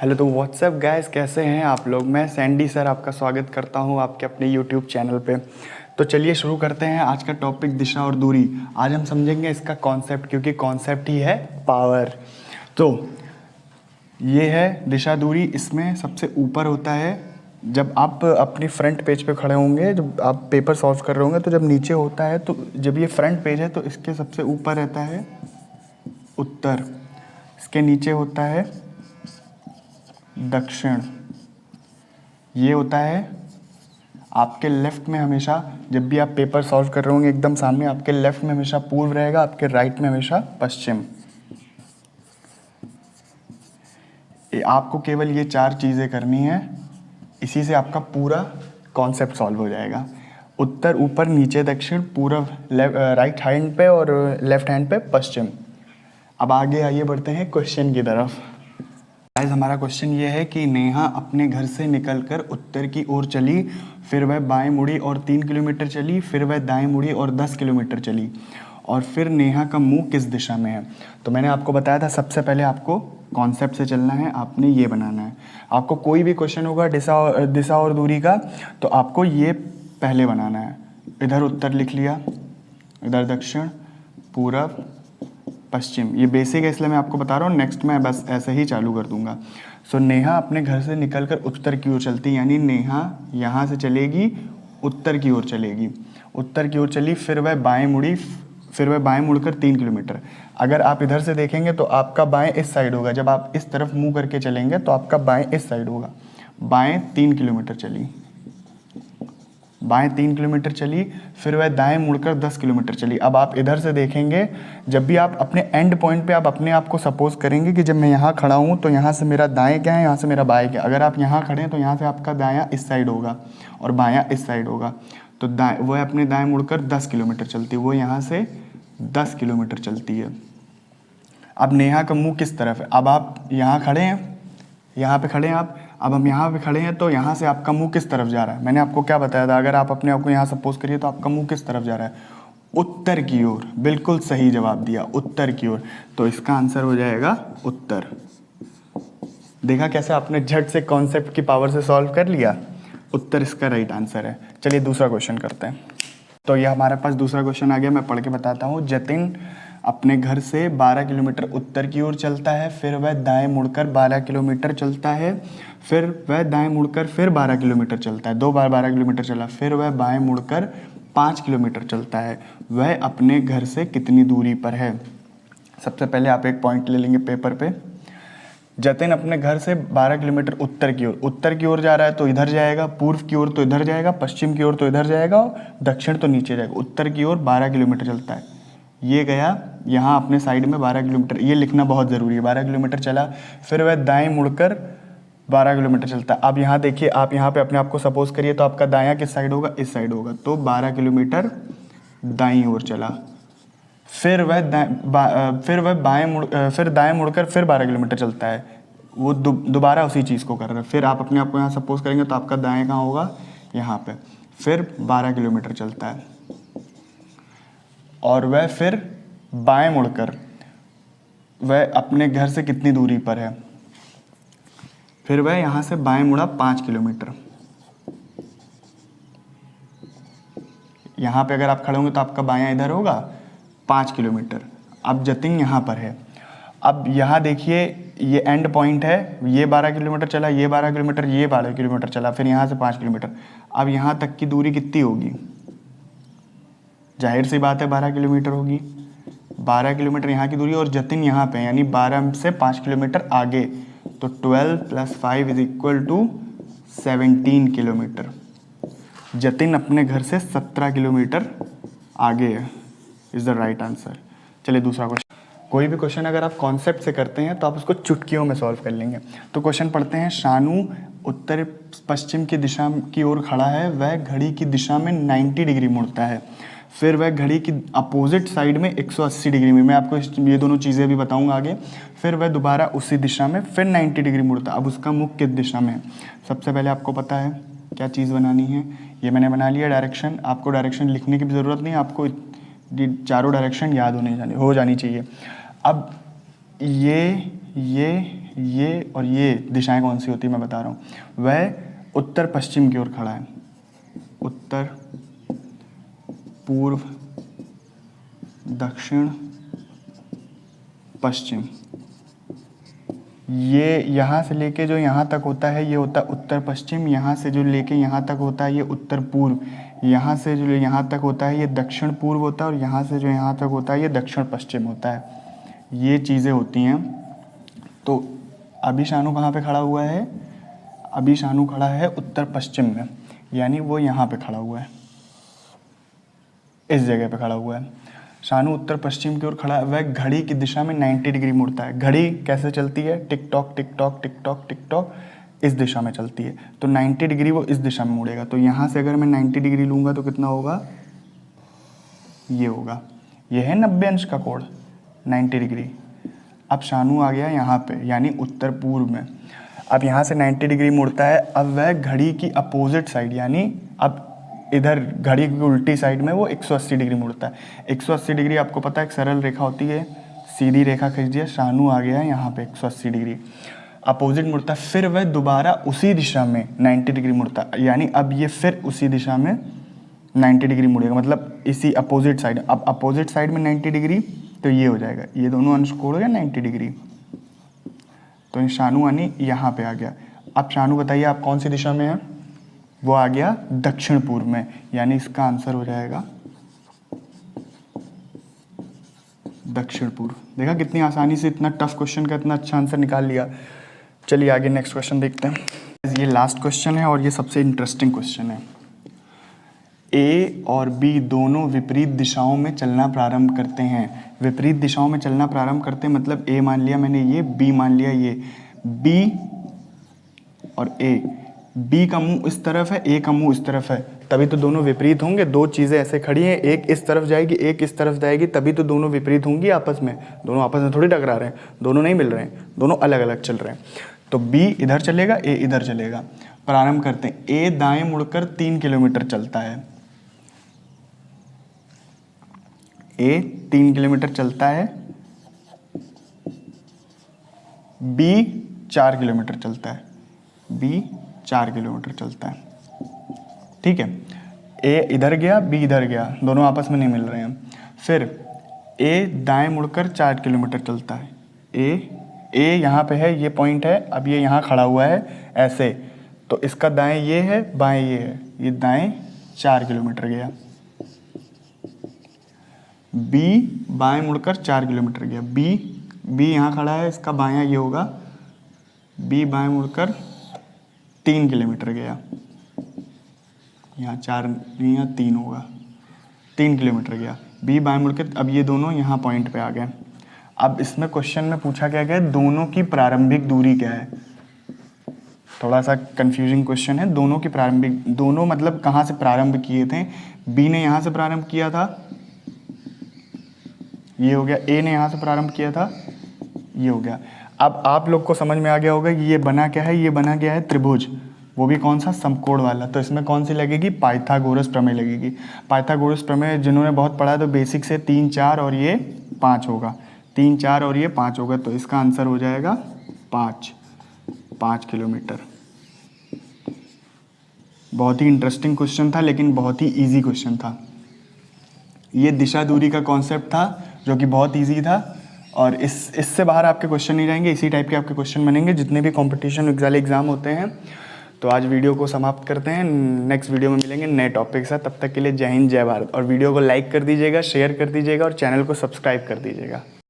Hello तो WhatsApp guys, कैसे हैं आप लोग। मैं सैंडी सर आपका स्वागत करता हूं आपके अपने यूट्यूब चैनल पे। तो चलिए शुरू करते हैं आज का टॉपिक, दिशा और दूरी। आज हम समझेंगे इसका कॉन्सेप्ट, क्योंकि कॉन्सेप्ट ही है पावर। तो ये है दिशा दूरी। इसमें सबसे ऊपर होता है, जब आप अपनी फ्रंट पेज पे खड़े होंगे, जब आप पेपर सॉल्व कर रहे होंगे, तो जब नीचे होता है, तो जब ये फ्रंट पेज है तो इसके सबसे ऊपर रहता है उत्तर, इसके नीचे होता है दक्षिण। ये होता है आपके लेफ्ट में हमेशा, जब भी आप पेपर सॉल्व कर रहे होंगे एकदम सामने, आपके लेफ्ट में हमेशा पूर्व रहेगा, आपके राइट में हमेशा पश्चिम। आपको केवल ये 4 चीज़ें करनी है, इसी से आपका पूरा कॉन्सेप्ट सॉल्व हो जाएगा। उत्तर, ऊपर, नीचे, दक्षिण, पूर्व राइट हैंड पे और लेफ्ट हैंड पे पश्चिम। अब आगे आइए बढ़ते हैं क्वेश्चन की तरफ। गाइस, हमारा क्वेश्चन ये है कि नेहा अपने घर से निकलकर उत्तर की ओर चली, फिर वह बाएं मुड़ी और 3 किलोमीटर चली, फिर वह दाएं मुड़ी और 10 किलोमीटर चली, और फिर नेहा का मुंह किस दिशा में है। तो मैंने आपको बताया था सबसे पहले आपको कॉन्सेप्ट से चलना है, आपने ये बनाना है। आपको कोई भी क्वेश्चन होगा दिशा और दूरी का, तो आपको ये पहले बनाना है। इधर उत्तर लिख लिया, इधर दक्षिण, पूरब, पश्चिम। ये बेसिक है इसलिए मैं आपको बता रहा हूँ, नेक्स्ट मैं बस ऐसे ही चालू कर दूंगा। सो नेहा अपने घर से निकलकर उत्तर की ओर चलती, यानी नेहा यहाँ से चलेगी, उत्तर की ओर चलेगी। उत्तर की ओर चली, फिर वह बाएं मुड़ी, फिर वह बाएं मुड़कर 3 किलोमीटर। अगर आप इधर से देखेंगे तो आपका बाएं इस साइड होगा, जब आप इस तरफ मुंह करके चलेंगे तो आपका बाएं इस साइड होगा। बाएं 3 किलोमीटर चली, बाएं 3 किलोमीटर चली, फिर वह दाएं मुड़कर 10 किलोमीटर चली। अब आप इधर से देखेंगे, जब भी आप अपने एंड पॉइंट पे आप अपने आप को सपोज करेंगे कि जब मैं यहाँ खड़ा हूँ तो यहाँ से मेरा दाएं क्या है, यहाँ से मेरा बाएं क्या है। अगर आप यहाँ खड़े हैं तो यहाँ से आपका दायां इस साइड होगा और बायां इस साइड होगा। तो वह अपने दाएं मुड़कर 10 किलोमीटर चलती है, वो यहाँ से 10 किलोमीटर चलती है। अब नेहा का मुँह किस तरफ है। अब आप यहाँ खड़े हैं, यहाँ पे खड़े हैं आप, अब हम यहाँ पे खड़े हैं, तो यहाँ से आपका मुंह किस तरफ जा रहा है। मैंने आपको क्या बताया था, अगर आप अपने आप को यहाँ सपोज करिए तो आपका मुंह किस तरफ जा रहा है, उत्तर की ओर। बिल्कुल सही जवाब दिया, उत्तर की ओर। तो इसका आंसर हो जाएगा उत्तर। देखा कैसे आपने झट से कॉन्सेप्ट की पावर से सॉल्व कर लिया। उत्तर इसका राइट आंसर है। चलिए दूसरा क्वेश्चन करते हैं। तो यह हमारे पास दूसरा क्वेश्चन आ गया, मैं पढ़ के बताता हूँ। जतिन अपने घर से 12 किलोमीटर उत्तर की ओर चलता है, फिर वह दाएं मुड़कर 12 किलोमीटर चलता है, फिर वह दाएं मुड़कर फिर 12 किलोमीटर चलता है, 2 बार 12 किलोमीटर चला, फिर वह बाएं मुड़कर 5 किलोमीटर चलता है। वह अपने घर से कितनी दूरी पर है। सबसे पहले आप एक पॉइंट ले लेंगे पेपर पे। जतिन अपने घर से 12 किलोमीटर उत्तर की ओर जा रहा है, तो इधर जाएगा, पूर्व की ओर तो इधर जाएगा, पश्चिम की ओर तो इधर जाएगा, और दक्षिण तो नीचे जाएगा। उत्तर की ओर 12 किलोमीटर चलता है, ये गया यहाँ अपने साइड में 12 किलोमीटर, ये लिखना बहुत ज़रूरी है। 12 किलोमीटर चला, फिर वह दाएं मुड़कर 12 किलोमीटर चलता है। अब यहाँ देखिए, आप यहाँ पे अपने आप को सपोज करिए तो आपका दायां किस साइड होगा, इस साइड होगा। तो 12 किलोमीटर दाईं ओर चला, फिर वह दाएं मुड़कर फिर 12 किलोमीटर चलता है। वो दोबारा उसी चीज़ को कर रहा है। फिर आप अपने आप को यहाँ सपोज करेंगे तो आपका दाएं कहाँ होगा, यहाँ पे। फिर 12 किलोमीटर चलता है, और वह फिर बाएं मुड़कर वह अपने घर से कितनी दूरी पर है। फिर वह यहाँ से बाएं मुड़ा 5 किलोमीटर। यहाँ पे अगर आप खड़े होंगे तो आपका बायां इधर होगा 5 किलोमीटर। अब जतिन यहाँ पर है। अब यहाँ देखिए, ये एंड पॉइंट है, ये 12 किलोमीटर चला, ये 12 किलोमीटर, ये 12 किलोमीटर चला, फिर यहाँ से 5 किलोमीटर। अब यहाँ तक की दूरी कितनी होगी, जाहिर सी बात है 12 किलोमीटर होगी। 12 किलोमीटर यहाँ की दूरी, और जतिन यहाँ पे, यानी 12 से 5 किलोमीटर आगे, तो 12 + 5 = 17 किलोमीटर। जतिन अपने घर से 17 किलोमीटर आगे है, इज़ द राइट आंसर। चलिए दूसरा क्वेश्चन। कोई भी क्वेश्चन अगर आप कॉन्सेप्ट से करते हैं तो आप उसको चुटकियों में सॉल्व कर लेंगे। तो क्वेश्चन पढ़ते हैं। शानू उत्तर पश्चिम की दिशा की ओर खड़ा है, वह घड़ी की दिशा में 90 डिग्री मुड़ता है, फिर वह घड़ी की अपोजिट साइड में 180 डिग्री में, मैं आपको ये दोनों चीज़ें भी बताऊंगा आगे, फिर वह दोबारा उसी दिशा में फिर 90 डिग्री मुड़ता। अब उसका मुख किस दिशा में है। सबसे पहले आपको पता है क्या चीज़ बनानी है, ये मैंने बना लिया डायरेक्शन। आपको डायरेक्शन लिखने की भी ज़रूरत नहीं, आपको चारों डायरेक्शन याद हो जानी चाहिए। अब ये ये और ये दिशाएं कौन सी होती है मैं बता रहा हूँ। वह उत्तर पश्चिम की ओर खड़ा है, उत्तर पूर्व दक्षिण पश्चिम। ये यहाँ से लेके जो यहाँ तक होता है ये होता है उत्तर पश्चिम, यहाँ से जो लेके यहाँ तक होता है ये उत्तर पूर्व, यहाँ से जो यहाँ तक होता है ये दक्षिण पूर्व होता है, और यहाँ से जो यहाँ तक होता है ये दक्षिण पश्चिम होता है। ये चीज़ें होती हैं। तो अभी शानू कहाँ पे खड़ा हुआ है? अभी शानू खड़ा है उत्तर पश्चिम में, यानी वो यहाँ पे खड़ा हुआ है, इस जगह पे खड़ा हुआ है। शानू उत्तर पश्चिम की ओर खड़ा है, वह घड़ी की दिशा में 90 डिग्री मुड़ता है। घड़ी कैसे चलती है? Tick tock tick tock tick tock tick tock, इस दिशा में चलती है। तो 90 डिग्री वो इस दिशा में मुड़ेगा। तो यहाँ से अगर मैं 90 डिग्री लूँगा तो कितना होगा? ये होगा, ये है 90 अंश का कोण, 90 डिग्री। अब शानू आ गया यहाँ पे, यानी उत्तर पूर्व में। अब यहाँ से 90 डिग्री मुड़ता है। अब वह घड़ी की अपोजिट साइड, यानी अब इधर घड़ी की उल्टी साइड में वो 180 डिग्री मुड़ता है। 180 डिग्री आपको पता है एक सरल रेखा होती है, सीधी रेखा खींच दिया, शानू आ गया यहाँ पे 180 डिग्री अपोजिट मुड़ता है। फिर वह दोबारा उसी दिशा में 90 डिग्री मुड़ता है, यानी अब ये फिर उसी दिशा में 90 डिग्री मुड़ेगा, मतलब इसी अपोजिट साइड। अब अपोजिट साइड में 90 डिग्री तो ये हो जाएगा, ये दोनों अंश कोण हो गया 90 डिग्री। तो शानू यानी यहाँ पे आ गया। अब शानू बताइए आप कौन सी दिशा में है? वो आ गया दक्षिण पूर्व में, यानी इसका आंसर हो जाएगा दक्षिण पूर्व। देखा कितनी आसानी से इतना टफ क्वेश्चन का इतना अच्छा आंसर निकाल लिया। चलिए आगे नेक्स्ट क्वेश्चन देखते हैं। ये लास्ट क्वेश्चन है और ये सबसे इंटरेस्टिंग क्वेश्चन है। ए और बी दोनों विपरीत दिशाओं में चलना प्रारंभ करते हैं। विपरीत दिशाओं में चलना प्रारंभ करते हैं मतलब ए मान लिया मैंने, ये बी मान लिया, ये बी और ए। बी का मुंह इस तरफ है, ए का मुंह इस तरफ है, तभी तो दोनों विपरीत होंगे। दो चीज़ें ऐसे खड़ी हैं, एक इस तरफ जाएगी एक इस तरफ जाएगी, तभी तो दोनों विपरीत होंगी आपस में। दोनों आपस में थोड़ी टकरा रहे हैं, दोनों नहीं मिल रहे हैं, दोनों अलग अलग चल रहे हैं। तो बी इधर चलेगा, ए इधर चलेगा। प्रारंभ करते हैं। ए दाएं मुड़कर 3 किलोमीटर चलता है। ए 3 किलोमीटर चलता है, बी 4 किलोमीटर चलता है, बी 4 किलोमीटर चलता है। ठीक है, ए इधर गया, बी इधर गया, दोनों आपस में नहीं मिल रहे हैं। फिर ए दाएं मुड़कर 4 किलोमीटर चलता है। ए यहाँ पे है, ये पॉइंट है, अब ये यहाँ खड़ा हुआ है ऐसे, तो इसका दाएं ये है, बाएं ये है, ये दाएं 4 किलोमीटर गया। बी बाएं मुड़कर 4 किलोमीटर गया। बी यहाँ खड़ा है, इसका बायां ये होगा, बी बाएं मुड़कर 3 किलोमीटर गया। यहाँ 4 नहीं, यहाँ 3 होगा, 3 किलोमीटर गया। बी बाएं मुड़कर, अब ये दोनों यहाँ पॉइंट पे आ गए। अब इसमें क्वेश्चन में पूछा क्या गया, दोनों की प्रारंभिक दूरी क्या है। थोड़ा सा कंफ्यूजिंग क्वेश्चन है। दोनों की प्रारंभिक, दोनों मतलब कहाँ से प्रारंभ किए थे। बी ने यहाँ से प्रारंभ किया था, ये हो गया। ए ने यहाँ से प्रारंभ किया था, ये हो गया। अब आप लोग को समझ में आ गया होगा कि ये बना क्या है, ये बना गया है त्रिभुज, वो भी कौन सा, समकोण वाला। तो इसमें कौन सी लगेगी, पाइथागोरस प्रमेय लगेगी। पाइथागोरस प्रमेय जिन्होंने बहुत पढ़ा है तो बेसिक से 3 4 और ये 5 होगा, 3 4 और ये 5 होगा। तो इसका आंसर हो जाएगा 5 किलोमीटर। बहुत ही इंटरेस्टिंग क्वेश्चन था, लेकिन बहुत ही ईजी क्वेश्चन था। ये दिशा दूरी का कॉन्सेप्ट था जो कि बहुत ईजी था, और इससे बाहर आपके क्वेश्चन नहीं रहेंगे, इसी टाइप के आपके क्वेश्चन बनेंगे जितने भी कॉम्पिटिशन एग्जाम होते हैं। तो आज वीडियो को समाप्त करते हैं, नेक्स्ट वीडियो में मिलेंगे नए टॉपिक के साथ। तब तक के लिए जय हिंद जय भारत। और वीडियो को लाइक कर दीजिएगा, शेयर कर दीजिएगा और चैनल को सब्सक्राइब कर दीजिएगा।